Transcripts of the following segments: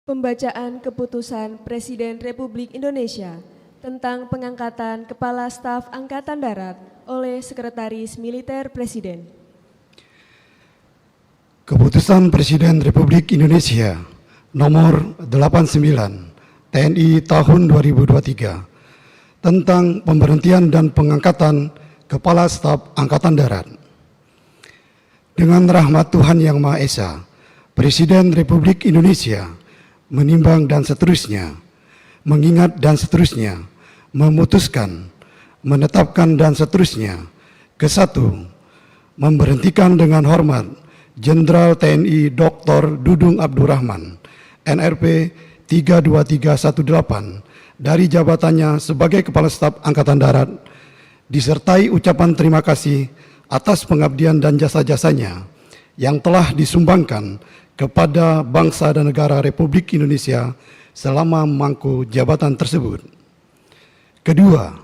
Pembacaan Keputusan Presiden Republik Indonesia tentang pengangkatan Kepala Staf Angkatan Darat oleh Sekretaris Militer Presiden. Keputusan Presiden Republik Indonesia nomor 89 TNI tahun 2023 tentang pemberhentian dan pengangkatan Kepala Staf Angkatan Darat. Dengan rahmat Tuhan Yang Maha Esa, Presiden Republik Indonesia menimbang dan seterusnya, mengingat dan seterusnya, memutuskan, menetapkan dan seterusnya. Kesatu, memberhentikan dengan hormat Jenderal TNI Dr. Dudung Abdurrahman, NRP 32318, dari jabatannya sebagai Kepala Staf Angkatan Darat, disertai ucapan terima kasih atas pengabdian dan jasa-jasanya yang telah disumbangkan kepada bangsa dan negara Republik Indonesia selama memangku jabatan tersebut. Kedua,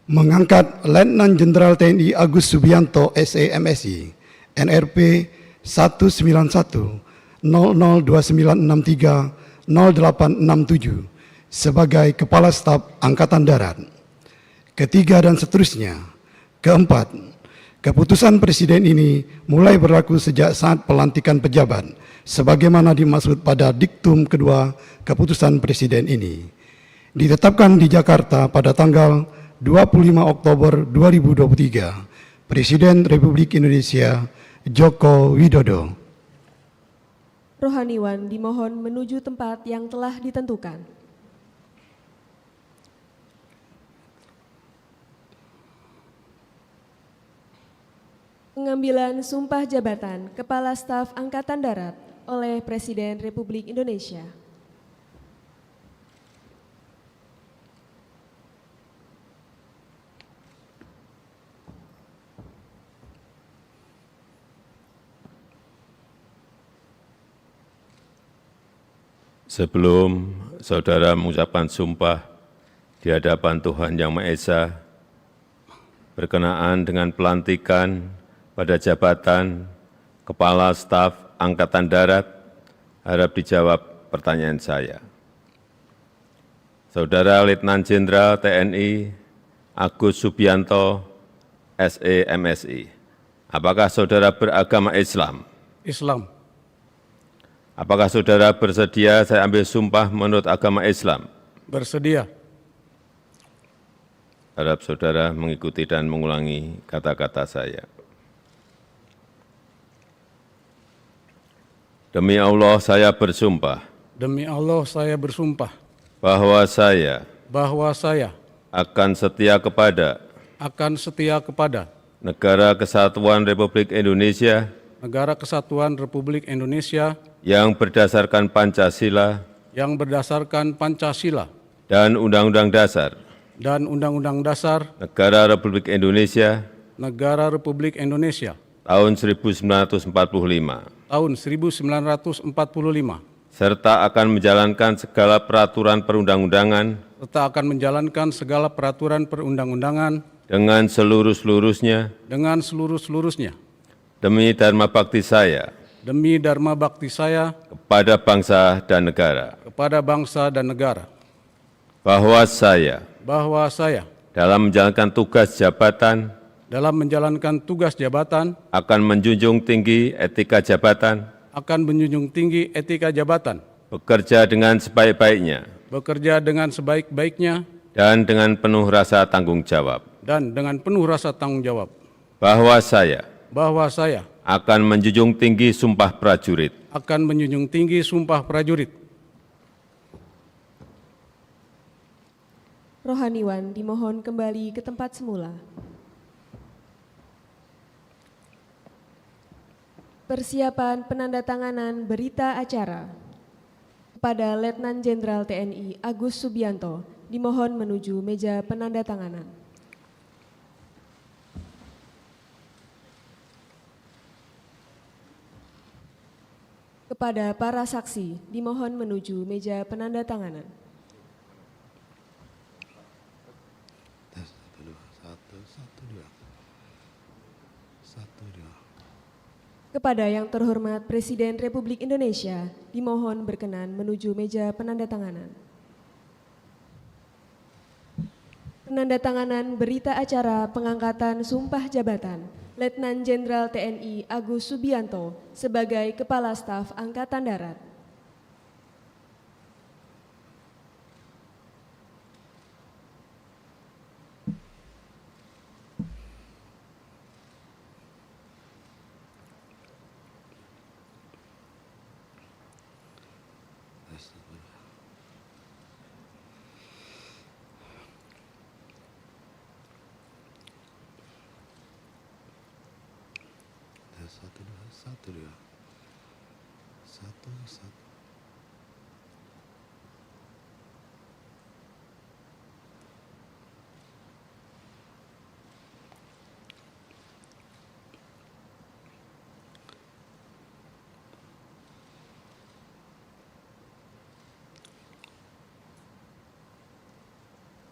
mengangkat Letnan Jenderal TNI Agus Subianto SE/MSI NRP 1910029630867 sebagai Kepala Staf Angkatan Darat. Ketiga dan seterusnya. Keempat, keputusan Presiden ini mulai berlaku sejak saat pelantikan pejabat, sebagaimana dimaksud pada diktum kedua keputusan Presiden ini. Ditetapkan di Jakarta pada tanggal 25 Oktober 2023, Presiden Republik Indonesia Joko Widodo. Rohaniwan dimohon menuju tempat yang telah ditentukan. Pengambilan Sumpah Jabatan Kepala Staf Angkatan Darat oleh Presiden Republik Indonesia. Sebelum saudara mengucapkan sumpah di hadapan Tuhan Yang Maha Esa, berkenaan dengan pelantikan pada jabatan Kepala Staf Angkatan Darat, harap dijawab pertanyaan saya. Saudara Letnan Jenderal TNI Agus Subianto SE/MSI, apakah saudara beragama Islam? Islam. Apakah saudara bersedia saya ambil sumpah menurut agama Islam? Bersedia. Harap saudara mengikuti dan mengulangi kata-kata saya. Demi Allah saya bersumpah. Demi Allah saya bersumpah. Bahwa saya. Bahwa saya. Akan setia kepada. Akan setia kepada. Negara Kesatuan Republik Indonesia. Negara Kesatuan Republik Indonesia. Yang berdasarkan Pancasila. Yang berdasarkan Pancasila. Dan Undang-Undang Dasar. Dan Undang-Undang Dasar. Negara Republik Indonesia. Negara Republik Indonesia. Tahun 1945. Tahun 1945. Serta akan menjalankan segala peraturan perundang-undangan. Serta akan menjalankan segala peraturan perundang-undangan. Dengan seluruh-seluruhnya. Dengan seluruh-seluruhnya. Demi dharma bakti saya. Demi dharma bakti saya. Kepada bangsa dan negara. Kepada bangsa dan negara. Bahwa saya. Bahwa saya. Dalam menjalankan tugas jabatan. Dalam menjalankan tugas jabatan. Akan menjunjung tinggi etika jabatan. Akan menjunjung tinggi etika jabatan. Bekerja dengan sebaik-baiknya. Bekerja dengan sebaik-baiknya. Dan dengan penuh rasa tanggung jawab. Dan dengan penuh rasa tanggung jawab. Bahwa saya. Bahwa saya. Akan menjunjung tinggi sumpah prajurit. Akan menjunjung tinggi sumpah prajurit. Rohaniwan dimohon kembali ke tempat semula. Persiapan penandatanganan berita acara kepada Letnan Jenderal TNI Agus Subianto dimohon menuju meja penandatanganan. Kepada para saksi dimohon menuju meja penandatanganan. Kepada yang terhormat Presiden Republik Indonesia, dimohon berkenan menuju meja penandatanganan. Penandatanganan berita acara pengangkatan sumpah jabatan Letnan Jenderal TNI Agus Subianto sebagai Kepala Staf Angkatan Darat.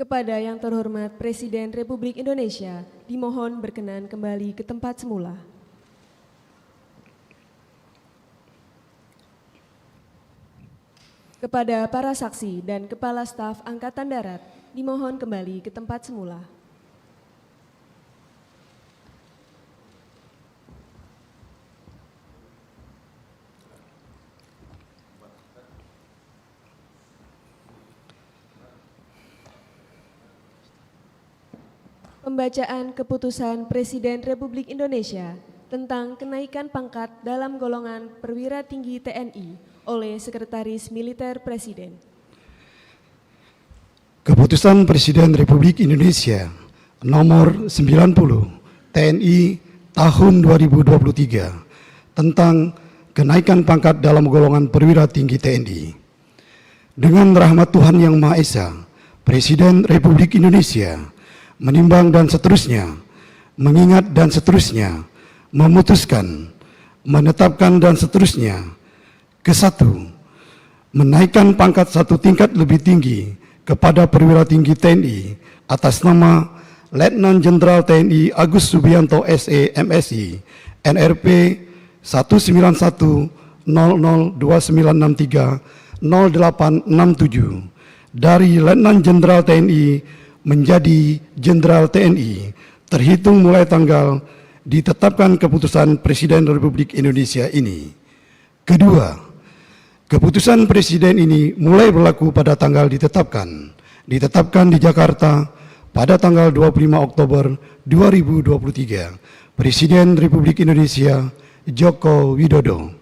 Kepada yang terhormat Presiden Republik Indonesia, dimohon berkenan kembali ke tempat semula. Kepada para saksi dan Kepala Staf Angkatan Darat, dimohon kembali ke tempat semula. Pembacaan Keputusan Presiden Republik Indonesia tentang kenaikan pangkat dalam golongan perwira tinggi TNI oleh Sekretaris Militer Presiden. Keputusan Presiden Republik Indonesia nomor 90 TNI tahun 2023 tentang kenaikan pangkat dalam golongan perwira tinggi TNI. Dengan rahmat Tuhan Yang Maha Esa, Presiden Republik Indonesia menimbang dan seterusnya, mengingat dan seterusnya, memutuskan, menetapkan dan seterusnya. Kesatu, menaikkan pangkat satu tingkat lebih tinggi kepada perwira tinggi TNI atas nama Letnan Jenderal TNI Agus Subianto SE MSI NRP 1910029630867 dari Letnan Jenderal TNI menjadi Jenderal TNI terhitung mulai tanggal ditetapkan keputusan Presiden Republik Indonesia ini. Kedua, keputusan Presiden ini mulai berlaku pada tanggal ditetapkan di Jakarta pada tanggal 25 Oktober 2023. Presiden Republik Indonesia Joko Widodo.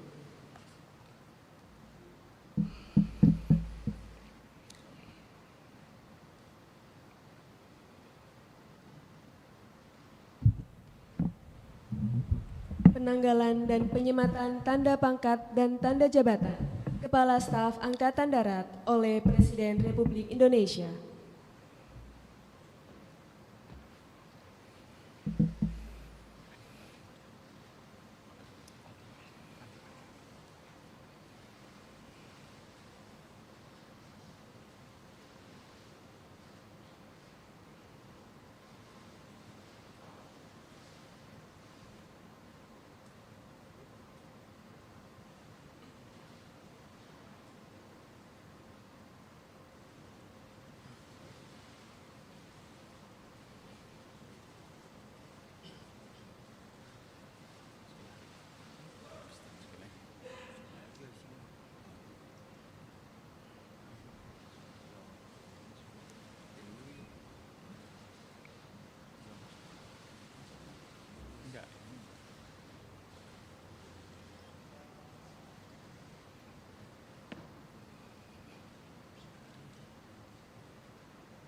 Penanggalan dan penyematan tanda pangkat dan tanda jabatan Kepala Staf Angkatan Darat oleh Presiden Republik Indonesia.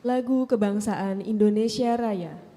Lagu Kebangsaan Indonesia Raya.